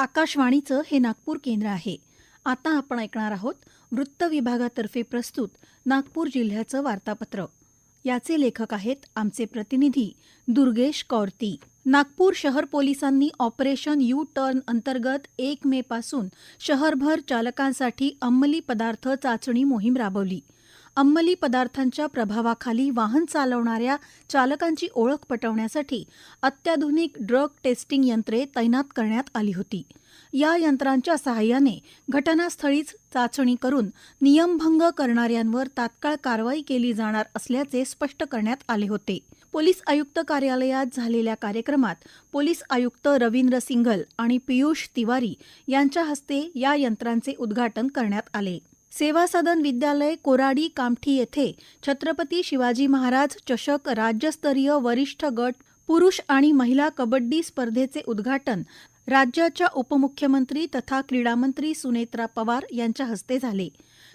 आकाशवाणीचं हे नागपूर केंद्र आहे. आता आपण ऐकणार आहोत वृत्त विभागातर्फे प्रस्तुत नागपूर जिल्ह्याचं वार्तापत्र. याचे लेखक आहेत आमचे प्रतिनिधी दुर्गेश कौरती. नागपूर शहर पोलिसांनी ऑपरेशन यू टर्न अंतर्गत 1 मे पासून शहरभर चालकांसाठी अंमली पदार्थ चाचणी मोहीम राबवली. अंमली पदार्थांच्या प्रभावाखाली वाहन चालवणाऱ्या चालकांची ओळख पटवण्यासाठी अत्याधुनिक ड्रग टेस्टिंग यंत्रे तैनात करण्यात आली होती. या यंत्रांच्या सहाय्याने घटनास्थळीच चाचणी करून नियमभंग करणाऱ्यांवर तात्काळ कारवाई केली जाणार असल्याचे स्पष्ट करण्यात आले होते. पोलीस आयुक्त कार्यालयात झालेल्या कार्यक्रमात पोलीस आयुक्त रवींद्र सिंघल आणि पियुष तिवारी यांच्या हस्ते या यंत्रांचे उद्घाटन करण्यात आले. सेवा सदन विद्यालय कोराडी कामठी येथे छत्रपती शिवाजी महाराज चषक राज्यस्तरीय वरिष्ठ गट पुरुष आणि महिला कबड्डी स्पर्धेचे उद्घाटन राज्याच्या उपमुख्यमंत्री तथा क्रीडामंत्री सुनेत्रा पवार यांच्या हस्ते झाले.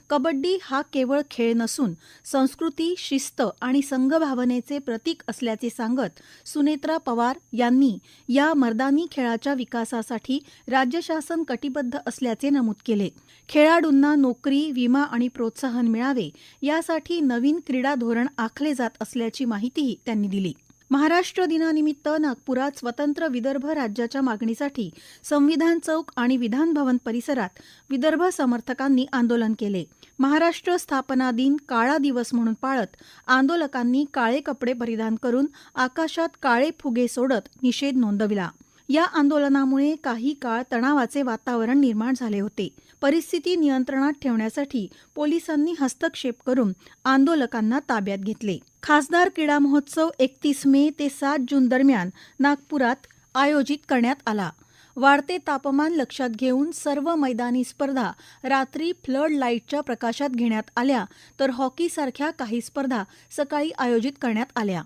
कबड्डी हा केवळ खेळ नसून संस्कृती, शिस्त आणि संघभावनेचे प्रतीक असल्याचे सांगत सुनेत्रा पवार यांनी या मर्दानी खेळाच्या विकासासाठी राज्य शासन कटिबद्ध असल्याचे नमूद केले. खेळाडूंना नोकरी, विमा आणि प्रोत्साहन मिळावे यासाठी नवीन क्रीडा धोरण आखले जात असल्याची माहितीही त्यांनी दिली. महाराष्ट्र दिनानिमित्त नागपुरात स्वतंत्र विदर्भ राज्याच्या मागणीसाठी संविधान चौक आणि विधान भवन परिसरात विदर्भ समर्थकांनी आंदोलन केले. महाराष्ट्र स्थापना दिन काळा दिवस म्हणून पाळत आंदोलकांनी काळे कपडे परिधान करून आकाशात काळे फुगे सोडत निषेध नोंदविला. या आंदोलनामुळे काही काळ तणावाचे वातावरण निर्माण झाले होते. परिस्थिती नियंत्रणात ठेवण्यासाठी पोलिसांनी हस्तक्षेप करून आंदोलकांना ताब्यात घेतले. खासदार क्रीडा महोत्सव 31 मे ते 7 जून दरम्यान नागपुरात आयोजित करण्यात आला. वाढते तापमान लक्षात घेऊन सर्व मैदानी स्पर्धा रात्री फ्लड लाईटच्या प्रकाशात घेण्यात आल्या, तर हॉकीसारख्या काही स्पर्धा सकाळी आयोजित करण्यात आल्या.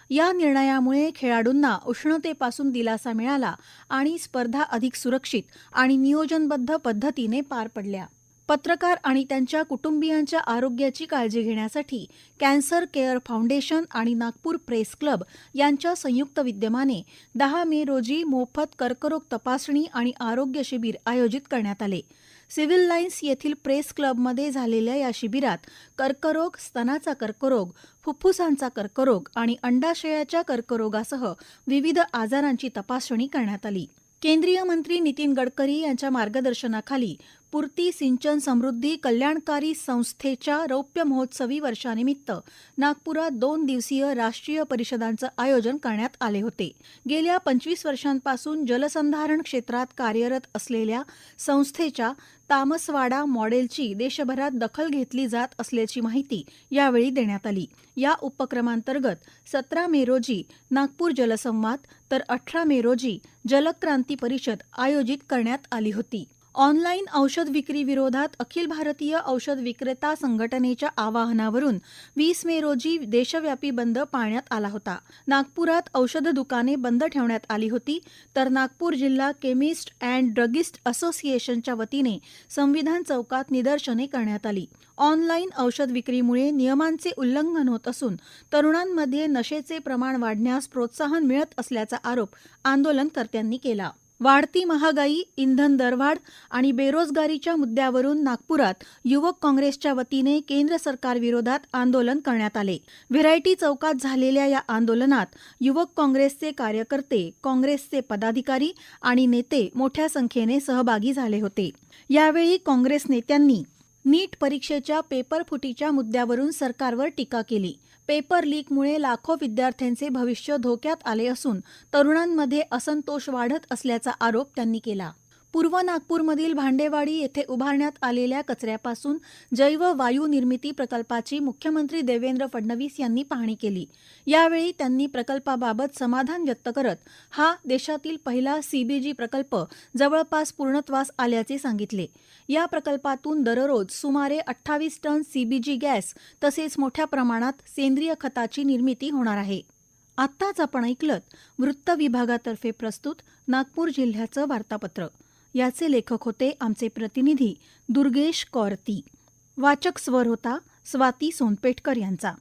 या निर्णयामुळे खेळाडूंना उष्णतेपासून दिलासा मिळाला आणि स्पर्धा अधिक सुरक्षित आणि नियोजनबद्ध पद्धतीने पार पडल्या. पत्रकार आणि त्यांच्या कुटुंबियांच्या आरोग्याची काळजी घेण्यासाठी कॅन्सर केअर फाउंडेशन आणि नागपूर प्रेस क्लब यांच्या संयुक्त विद्यमाने 10 मे रोजी मोफत कर्करोग तपासणी आणि आरोग्य शिबिर आयोजित करण्यात आले. सिव्हिल लाईन्स येथील प्रेस क्लबमध्ये झालेल्या या शिबिरात कर्करोग, स्तनाचा कर्करोग, फुफ्फुसांचा कर्करोग आणि अंडाशयाच्या कर्करोगासह विविध आजारांची तपासणी करण्यात आली. केंद्रीय मंत्री नितीन गडकरी यांच्या मार्गदर्शनाखाली पूर्ती सिंचन समृद्धी कल्याणकारी संस्थेच्या रौप्य महोत्सवी वर्षानिमित्त नागपुरात 2 दिवसीय राष्ट्रीय परिषदांचं आयोजन करण्यात आले होते. गेल्या 25 वर्षांपासून जलसंधारण क्षेत्रात कार्यरत असलेल्या संस्थेच्या तामसवाडा मॉडेलची देशभरात दखल घेतली जात असल्याची माहिती यावेळी देण्यात आली. या उपक्रमांतर्गत 17 मे रोजी नागपूर जलसंवाद तर 18 मे रोजी जलक्रांती परिषद आयोजित करण्यात आली होती. ऑनलाईन औषध विक्री विरोधात अखिल भारतीय औषध विक्रेता संघटनेच्या आवाहनावरून 20 मे रोजी देशव्यापी बंद पाळण्यात आला होता. नागपुरात औषध दुकाने बंद ठेवण्यात आली होती, तर नागपूर जिल्हा केमिस्ट अँड ड्रगिस्ट असोसिएशनच्या वतीने संविधान चौकात निदर्शने करण्यात आली. ऑनलाईन औषध विक्रीमुळे नियमांचे उल्लंघन होत असून तरुणांमध्ये नशेचे प्रमाण वाढण्यास प्रोत्साहन मिळत असल्याचा आरोप आंदोलनकर्त्यांनी केला. वाढती महागाई, इंधन दरवाढ आणि बेरोजगारीच्या मुद्द्यावरून नागपुरात युवक काँग्रेसच्या वतीने केंद्र सरकारविरोधात आंदोलन करण्यात आले. व्हेरायटी चौकात झालेल्या या आंदोलनात युवक काँग्रेसचे कार्यकर्ते, काँग्रेसचे पदाधिकारी आणि नेते मोठ्या संख्येने सहभागी झाले होते. यावेळी काँग्रेस नेत्यांनी नीट परीक्षेच्या पेपर फुटीच्या मुद्द्यावरून सरकारवर टीका केली. पेपर लीकमुळे लाखो विद्यार्थ्यांचे भविष्य धोक्यात आले असून तरुणांमध्ये असंतोष वाढत असल्याचा आरोप त्यांनी केला. पूर्व नागपूरमधील भांडेवाडी येथे उभारण्यात आलेल्या कचऱ्यापासून जैव वायू निर्मिती प्रकल्पाची मुख्यमंत्री देवेंद्र फडणवीस यांनी पाहणी केली. यावेळी त्यांनी प्रकल्पाबाबत समाधान व्यक्त करत हा देशातील पहिला सीबीजी प्रकल्प जवळपास पूर्णत्वास आल्याचे सांगितले. या प्रकल्पातून दररोज सुमारे 28 टन सीबीजी गॅस तसेच मोठ्या प्रमाणात सेंद्रिय खताची निर्मिती होणार आहे. आत्ताच आपण ऐकलत वृत्त विभागातर्फे प्रस्तुत नागपूर जिल्ह्याचं वार्तापत्र. याचे लेखक होते आमचे प्रतिनिधी दुर्गेश कौरती. वाचक स्वर होता स्वाती सोनपेटकर यांचा.